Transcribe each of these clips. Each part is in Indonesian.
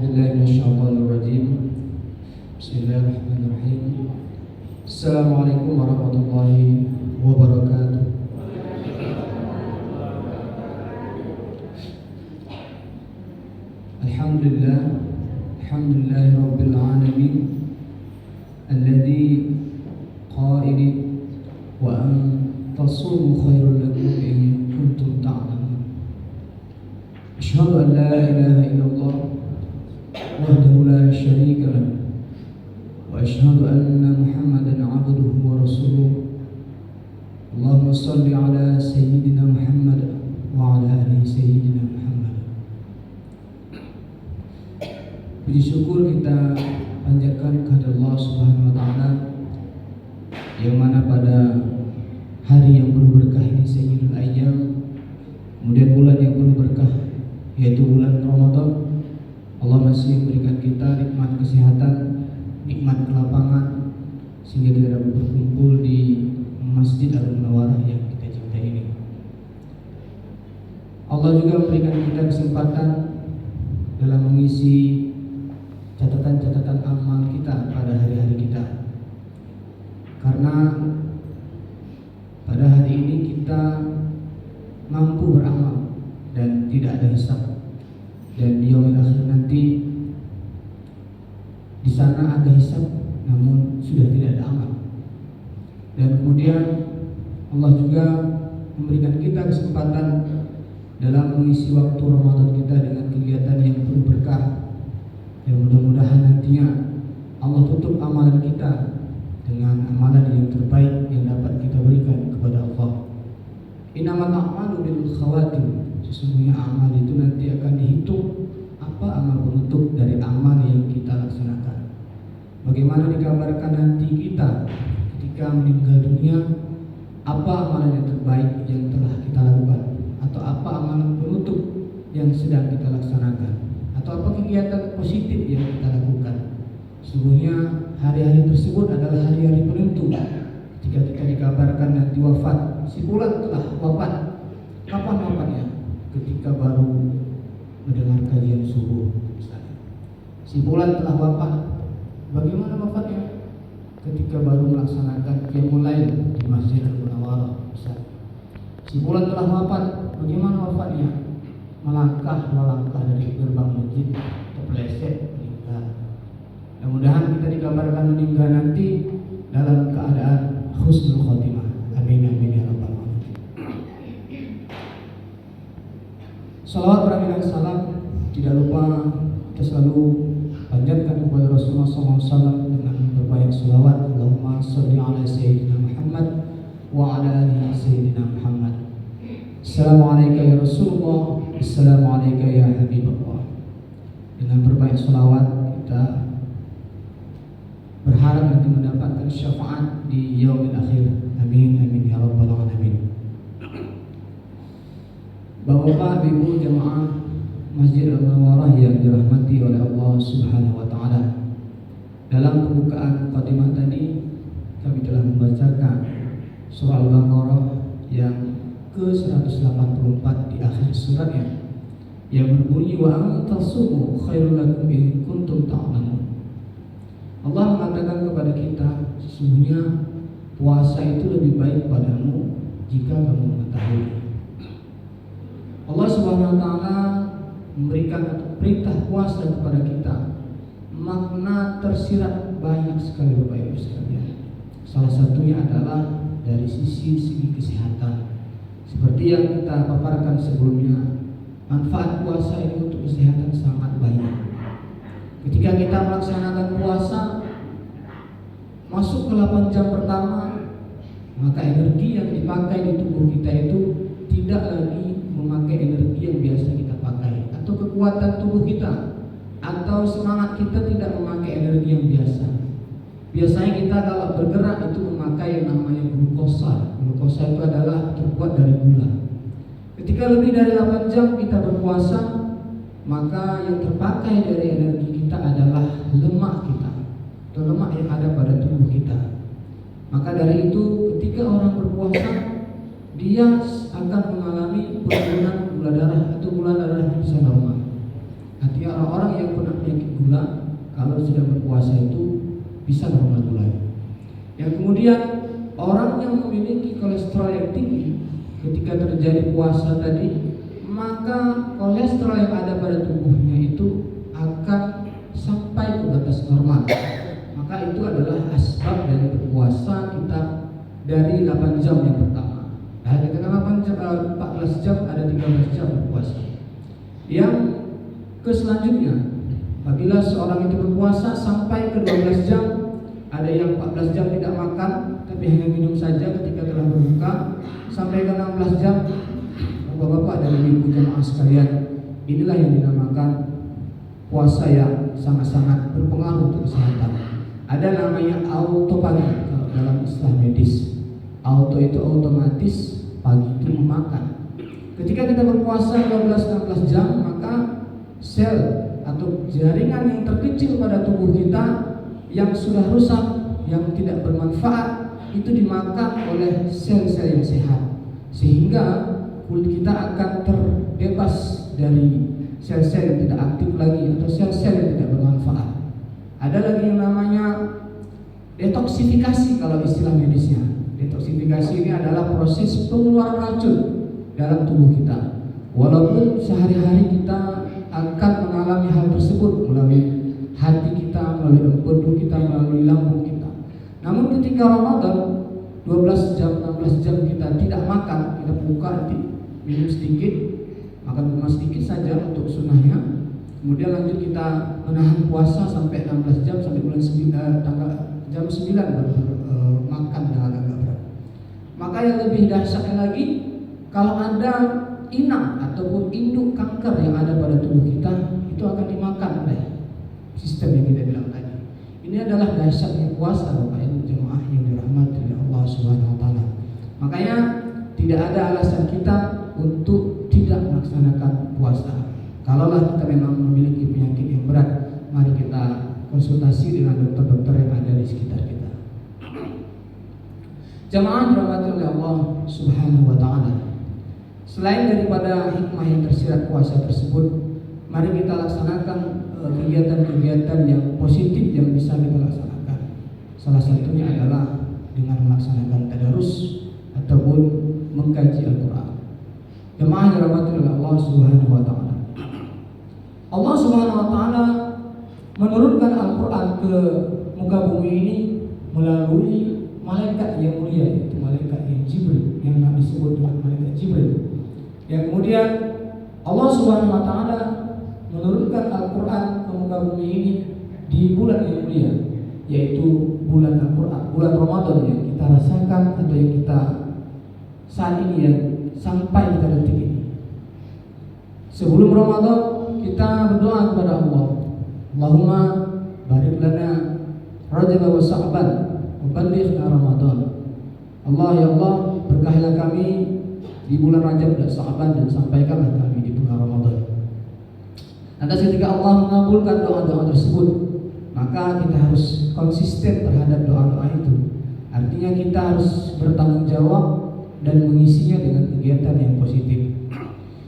بالله من الشيطان الرجيم. بسم الله الرحمن الرحيم. السلام عليكم ورحمة الله وبركاته. الحمد لله رب العالمين الذي قائل وأن تصوموا خير لكم إن كنتم تعلمون. أشهد أن لا إله إلا الله وحده لا شريك له وأشهد أن محمدا عبده ورسوله. اللهم صل على سيدنا محمد وعلى آل سيدنا Muhammad. Puji syukur kita panjatkan kepada Allah Subhanahu wa taala yang mana pada hari yang penuh berkah ini, Sayyidul Ayyam, kemudian bulan yang penuh berkah yaitu bulan Ramadan, Allah masih memberikan kita nikmat kesehatan, nikmat kelapangan, sehingga kita dapat berkumpul di Masjid Al-Munawwarah yang kita cintai ini. Allah juga memberikan kita kesempatan dalam mengisi catatan-catatan amal kita pada hari-hari kita. Karena pada hari ini kita mampu beramal dan tidak ada hisab, dan di yaumil akhir nanti di sana ada hisab namun sudah tidak ada amal. Dan kemudian Allah juga memberikan kita kesempatan dalam mengisi waktu Ramadan kita dengan kegiatan yang penuh berkah, yang mudah-mudahan nantinya Allah tutup amalan kita dengan amalan yang terbaik yang dapat kita berikan kepada Allah. Innamal a'malu bil khawatim. Sesungguhnya amal itu nanti akan dihitung apa amal penutup dari amal yang kita laksanakan. Bagaimana dikabarkan nanti kita ketika meninggal dunia, apa amalan yang terbaik yang telah kita lakukan, atau apa amalan penutup yang sedang kita laksanakan, atau apa kegiatan positif yang kita lakukan. Sesungguhnya hari-hari tersebut adalah hari-hari penentu. Ketika kita dikabarkan nanti wafat, si fulan telah wafat. Kapan wafatnya? Ketika baru mendengar kajian subuh misalnya. Si fulan telah wafat. Bagaimana wafatnya? Ketika baru melaksanakan qiyamul lail di Masjid Al-Munawwarah misalnya. Si fulan telah wafat. Bagaimana wafatnya? Melangkah 2 langkah dari gerbang masjid, terpeleset, meninggal. Mudah-mudahan kita dikabarkan meninggal nanti dalam keadaan husnul khotimah. Amin amin ya rabbal alamin. Salawat dan salam tidak lupa kita selalu panjatkan kepada Rasulullah SAW dengan berbanyak salawat. Allahumma sholli ala sayyidina Muhammad wa ala alihi sayyidina Muhammad. Assalamualaikum ya Rasulullah, assalamualaikum ya Habibullah. Dengan berbanyak salawat kita berharap nanti mendapatkan syafaat di yaumil akhir. Amin amin ya rabbal alamin. Bapak-bapak, ibu jemaah Masjid Al-Munawwarah yang dirahmati oleh Allah Subhanahu wa taala. Dalam pembukaan Fatimah tadi kami telah membacakan surah Al-Baqarah yang ke-184 di akhir suratnya, yang berbunyi wa antasumu khairul lakum in kuntum ta'lamun. Allah mengatakan kepada kita, sesungguhnya puasa itu lebih baik padamu jika kamu mengetahui. Allah Subhanahu wa taala memberikan perintah puasa kepada kita. Makna tersirat banyak sekali Bapak Ibu sekalian. Salah satunya adalah dari segi kesehatan. Seperti yang kita paparkan sebelumnya, manfaat puasa ini untuk kesehatan sangat banyak. Ketika kita melaksanakan puasa, masuk ke 8 jam pertama, maka energi yang dipakai di tubuh kita itu tidak lagi memakai energi yang biasa kita pakai, atau kekuatan tubuh kita atau semangat kita tidak memakai energi yang biasa. Biasanya kita kalau bergerak itu memakai yang namanya glukosa. Glukosa itu adalah terbuat dari gula. Ketika lebih dari 8 jam kita berpuasa, maka yang terpakai dari energi kita adalah lemak kita, atau lemak yang ada pada tubuh kita. Maka dari itu ketika orang berpuasa, dia akan mengalami penurunan gula darah atau gula darah bisa normal. Artinya orang-orang yang pernah penyakit gula kalau sudah berpuasa itu bisa normal gula. Yang kemudian orang yang memiliki kolesterol yang tinggi ketika terjadi puasa tadi, maka kolesterol yang ada pada tubuhnya itu akan sampai ke batas normal. Maka itu adalah asbab dari berpuasa kita dari 8 jam yang pertama. Nah, kita kan 14 jam, ada 13 jam berpuasa. Yang selanjutnya, apabila seorang itu berpuasa sampai ke 12 jam, ada yang 14 jam tidak makan tapi hanya minum saja ketika telah berbuka, sampai ke 16 jam. Bapak-bapak dan ibu jemaah sekalian, inilah yang dinamakan puasa yang sangat-sangat berpengaruh untuk kesehatan. Ada namanya autopagi kalau dalam istilah medis. Auto itu otomatis, pagi itu memakan. Ketika kita berpuasa 12-16 jam, maka sel atau jaringan yang terkecil pada tubuh kita yang sudah rusak, yang tidak bermanfaat, itu dimakan oleh sel-sel yang sehat, sehingga kulit kita akan terbebas dari sel-sel yang tidak aktif lagi atau sel-sel yang tidak bermanfaat. Ada lagi yang namanya detoksifikasi kalau istilah medisnya. Detoksifikasi ini adalah proses pengeluaran racun dalam tubuh kita. Walaupun sehari-hari kita akan mengalami hal tersebut melalui hati kita, melalui empedu kita, melalui lambung kita. Namun ketika Ramadan 12 jam, 16 jam kita tidak makan, kita buka nanti minum sedikit, makan cuma sedikit saja untuk sunnahnya. Kemudian lanjut kita menahan puasa sampai 16 jam sampai bulan 9, tanggal jam 9 baru makan dengan agak berat. Maka yang lebih dahsyatnya lagi, kalau ada inang ataupun induk kanker yang ada pada tubuh kita, itu akan dimakan oleh sistem yang kita bilang tadi. Ini adalah dahsyatnya puasa, Bapak Ibu jemaah yang dirahmati oleh Allah Subhanahu wa taala. Makanya tidak ada alasan kita untuk tidak melaksanakan puasa. Kalaulah kita memang memiliki penyakit yang berat, mari kita konsultasi dengan dokter-dokter yang ada di sekitar kita. Jemaah dirahmati oleh Allah Subhanahu wa taala. Selain daripada hikmah yang tersirat puasa tersebut, mari kita laksanakan kegiatan-kegiatan yang positif yang bisa kita laksanakan. Salah satunya adalah dengan melaksanakan tadarus ataupun mengkaji Al-Quran. Jemaah yang dirahmati oleh Allah Subhanahu wa taala. Allah Subhanahu wa taala menurunkan Al-Quran ke muka bumi ini melalui malaikat yang mulia, yaitu malaikat yang Jibril, yang disebut dengan malaikat Jibril. Yang kemudian Allah Subhanahu wa taala menurunkan Al-Quran ke muka bumi ini di bulan yang mulia, yaitu bulan Al-Quran, bulan Ramadan yang kita rasakan atau yang kita saat ini yang sampai pada detik ini. Sebelum Ramadan kita berdoa kepada Allah, Allahumma barik lana Rajab wa Sya'ban wa ballighna Ramadan. Allah, ya Allah, berkahilah kami di bulan Rajab dan Sya'ban dan sampaikanlah kami di bulan Ramadan. Lantas ketika Allah mengabulkan doa-doa tersebut, maka kita harus konsisten terhadap doa-doa itu. Artinya kita harus bertanggung jawab dan mengisinya dengan kegiatan yang positif.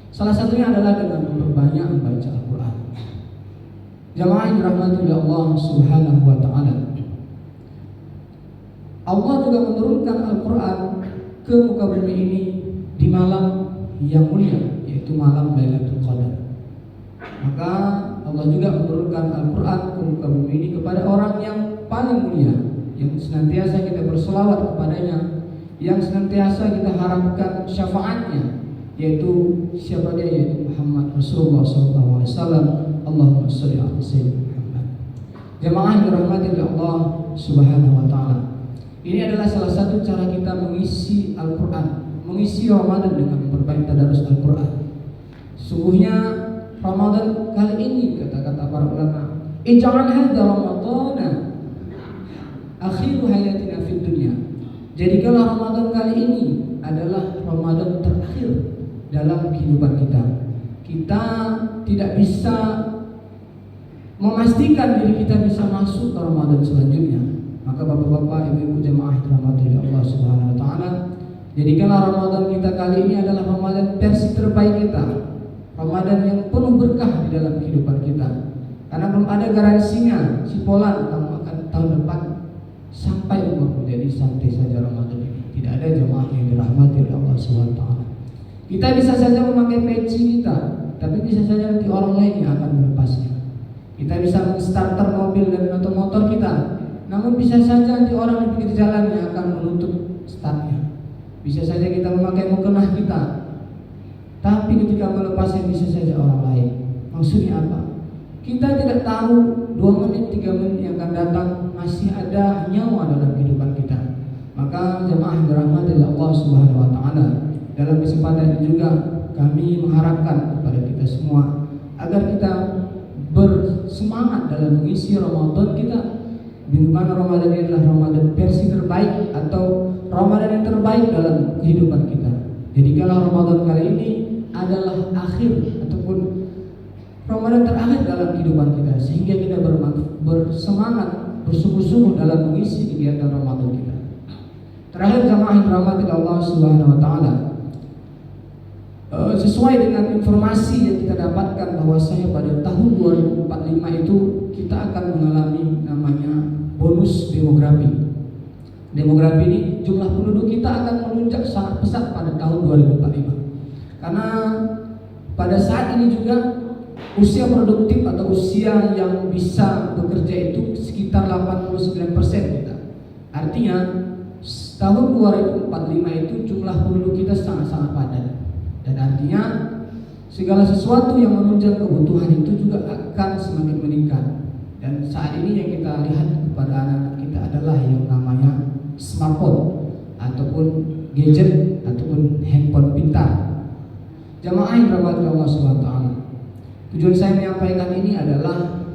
Salah satunya adalah dengan memperbanyak membaca Al-Quran. Jamaah yang dirahmati oleh Allah Subhanahu wa taala. Allah juga menurunkan Al-Quran ke muka bumi ini di malam yang mulia, yaitu malam Lailatul Qadar. Maka Allah juga menurunkan Al-Quran ke muka bumi ini kepada orang yang paling mulia, yang senantiasa kita berselawat kepadanya, yang senantiasa kita harapkan syafaatnya, yaitu siapa dia? Yaitu Muhammad Rasulullah SAW. Allahumma sholli ala sayyidina Muhammad. Jemaah yang dirahmati oleh Allah Subhanahu wa taala. Ini adalah salah satu cara kita mengisi Al-Quran, mengisi Ramadan dengan memperbanyak tadarus Al-Quran. Sungguhnya Ramadan kali ini, kata-kata para ulama, ij'al hadza Ramadana akhiru hayatina fid dunya. Jadikanlah Ramadan kali ini adalah Ramadan terakhir dalam kehidupan kita. Kita tidak bisa memastikan diri kita bisa masuk ke Ramadan selanjutnya. Maka bapak-bapak, ibu-ibu jemaah dirahmati oleh Allah Subhanahu wa taala, jadikanlah Ramadan kita kali ini adalah Ramadan versi terbaik kita. Ramadan yang penuh penuh berkah di dalam kehidupan kita. Karena belum ada garansinya si Polan kamu akan tahun depan sampai umurmu. Jadi santai saja Ramadan ini. Tidak ada jemaah yang dirahmati oleh Allah SWT. Kita bisa saja memakai peci kita, tapi bisa saja nanti orang lain yang akan melepasnya. Kita bisa starter mobil dan motor kita, namun bisa saja nanti orang di pinggir jalan yang akan menutup startnya. Bisa saja kita memakai mukena kita, tapi ketika melepasnya bisa saja orang lain. Maksudnya apa? Kita tidak tahu 2 menit, 3 menit yang akan datang masih ada nyawa dalam kehidupan kita. Maka jemaah yang dirahmati oleh Allah Subhanahu wa taala, dalam kesempatan ini juga kami mengharapkan kepada kita semua agar kita bersemangat dalam mengisi Ramadan kita. Di mana Ramadan ini adalah Ramadan versi terbaik atau Ramadan yang terbaik dalam kehidupan kita. Jadi kalau Ramadan kali ini adalah akhir ataupun Ramadan terakhir dalam kehidupan kita, sehingga kita bersemangat, bersungguh-sungguh dalam mengisi kegiatan Ramadan kita. Terakhir jemaah yang dirahmati Allah Subhanahu wa taala, sesuai dengan informasi yang kita dapatkan bahwasanya pada tahun 2045 itu kita akan mengalami namanya bonus demografi. Demografi ini jumlah penduduk kita akan melonjak sangat pesat pada tahun 2045. Karena pada saat ini juga usia produktif atau usia yang bisa bekerja itu sekitar 89% kita. Artinya tahun 2045 itu jumlah penduduk kita sangat-sangat padat. Dan artinya segala sesuatu yang menunjang kebutuhan itu juga akan semakin meningkat. Dan saat ini yang kita lihat kepada anak-anak kita adalah yang namanya smartphone ataupun gadget ataupun handphone pintar. Jamaah yang dirahmati Allah Subhanahu wa taala, tujuan saya menyampaikan ini adalah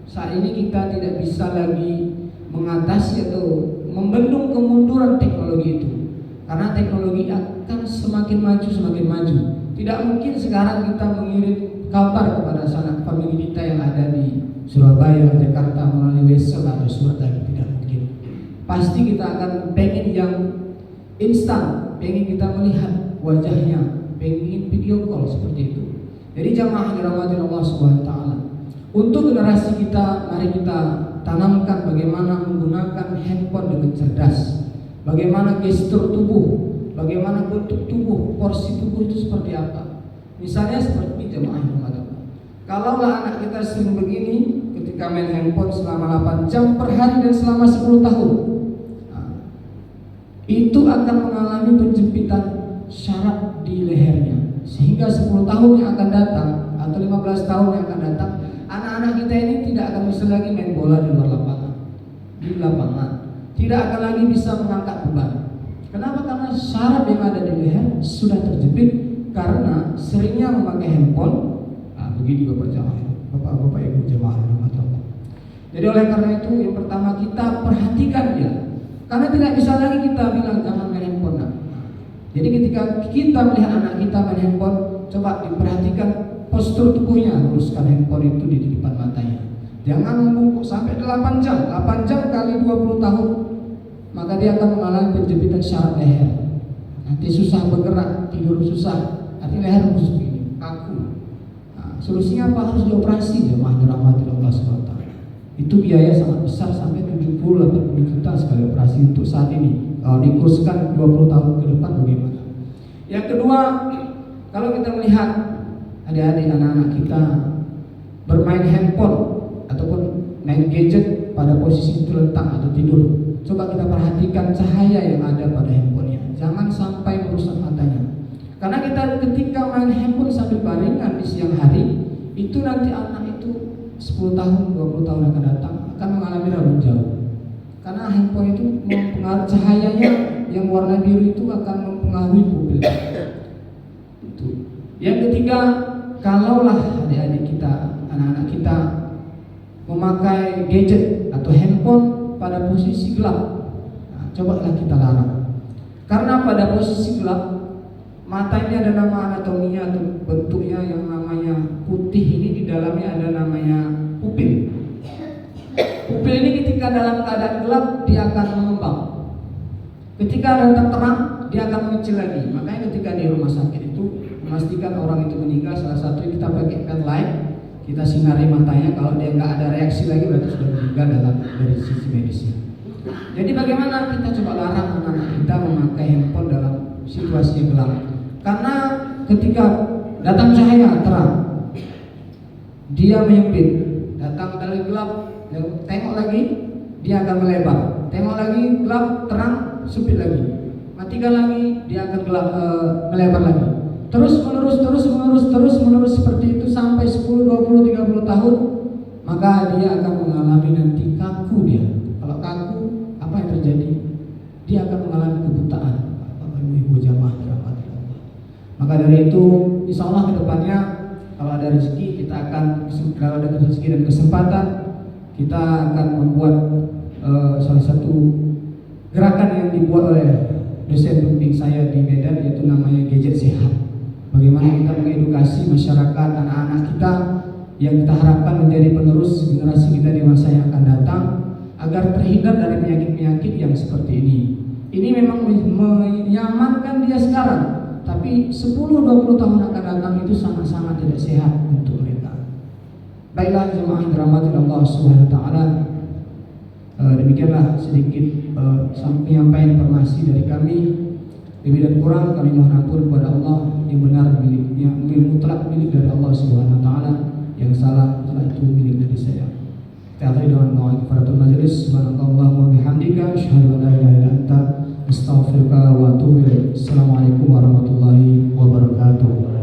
saat ini kita tidak bisa lagi mengatasi atau membendung kemunduran teknologi itu. Karena teknologi akan semakin maju. Tidak mungkin sekarang kita mengirim kabar kepada sanak famili kita yang ada di Surabaya, Jakarta melalui wesel atau surat lagi, tidak mungkin. Pasti kita akan pengen yang instan, pengen kita melihat wajahnya, pengen video call seperti itu. Jadi jamaah dirahmati Allah Subhanahu wa taala, untuk generasi kita mari kita tanamkan bagaimana menggunakan handphone dengan cerdas. Bagaimana gestur tubuh, bagaimana bentuk tubuh, porsi tubuh itu seperti apa. Misalnya seperti jemaah yang mengatakan, kalaulah anak kita sering begini ketika main handphone selama 8 jam per hari dan selama 10 tahun, itu akan mengalami penjempitan syaraf di lehernya. Sehingga 10 tahun yang akan datang atau 15 tahun yang akan datang, anak-anak kita ini tidak akan bisa lagi main bola di luar lapangan, di lapangan. Tidak akan lagi bisa mengangkat beban. Kenapa? Karena syaraf yang ada di leher sudah terjepit karena seringnya memakai handphone. Begini Bapak jamaah, Bapak Ibu jamaah. Jadi oleh karena itu yang pertama kita perhatikan dia, karena tidak bisa lagi kita bilang jangan main handphone. Jadi ketika kita melihat anak kita main handphone, coba diperhatikan postur tubuhnya, luruskan handphone itu di depan matanya. Jangan membungkuk sampai 8 jam. 8 jam kali 20 tahun, maka dia akan mengalami penjempitan syaraf leher. Nanti susah bergerak, tidur susah, artinya leher harus begini, kaku. Solusinya apa? Harus dioperasi. Jemaah dirahmati Allah SWT. Itu biaya sangat besar, sampai 70-80 juta sekali operasi untuk saat ini. Kalau dikurskan 20 tahun ke depan bagaimana? Yang kedua, kalau kita melihat adik-adik anak-anak kita bermain handphone ataupun main gadget pada posisi terlentang atau tidur, coba kita perhatikan cahaya yang ada pada handphonenya. Jangan sampai merusak matanya. Karena kita ketika main handphone sambil baringan di siang hari, itu nanti anak itu 10 tahun, 20 tahun akan datang akan mengalami rabun jauh. Karena handphone itu mempengaruhi cahayanya yang warna biru itu akan mempengaruhi pupil. Itu. Yang ketiga, kalaulah adik-adik kita, anak-anak kita memakai gadget atau handphone pada posisi gelap, cobalah kita larang. Karena pada posisi gelap, mata ini ada nama anatominya atau bentuknya yang namanya putih, ini di dalamnya ada namanya pupil. Pupil ini ketika dalam keadaan gelap dia akan mengembang. Ketika ada terang dia akan mengecil lagi. Makanya ketika di rumah sakit itu memastikan orang itu meninggal, salah satu kita pakai pen light, kita sinari matanya. Kalau dia nggak ada reaksi lagi berarti sudah meninggal dari sisi medisnya. Jadi bagaimana kita coba larang anak-anak kita memakai handphone dalam situasi yang gelap? Karena ketika datang cahaya terang, dia menyempit. Datang dari gelap, tengok lagi, dia akan melebar. Tengok lagi, gelap, terang, sempit lagi. Matikan lagi, dia akan gelap, melebar lagi. Terus menerus seperti itu sampai 10, 20, 30 tahun, maka dia akan mengalami nanti kaku dia. Kalau kaku, apa yang terjadi? Dia akan mengalami kebutaan. Ibu jamaah rahmat Allah. Maka dari itu, insya Allah kedepannya kalau ada rezeki kalau ada rezeki dan kesempatan, kita akan membuat salah satu gerakan yang dibuat oleh dosen pembimbing saya di Medan, yaitu namanya Gadget Sehat. Bagaimana kita mengedukasi masyarakat, anak-anak kita yang kita harapkan menjadi penerus generasi kita di masa yang akan datang, agar terhindar dari penyakit-penyakit yang seperti ini. Ini memang menyamankan dia sekarang, tapi 10-20 tahun akan datang itu sangat-sangat tidak sehat untuk mereka. Baiklah jemaah yang dirahmati Allah Subhanahu wa taala, demikianlah sedikit penyampaian informasi dari kami. Lebih dan kurang kami mohon ampun kepada Allah yang benar miliknya, mutlak milik dari Allah Subhanahu wa taala, yang salah mutlak itu milik dari saya. Kita akhiri dengan doa kifaratul majelis. Subhanallahumma wa bihamdika asyhadu an la ilaha illa anta astaghfiruka wa atubu ilaik. Assalamualaikum warahmatullahi wabarakatuh.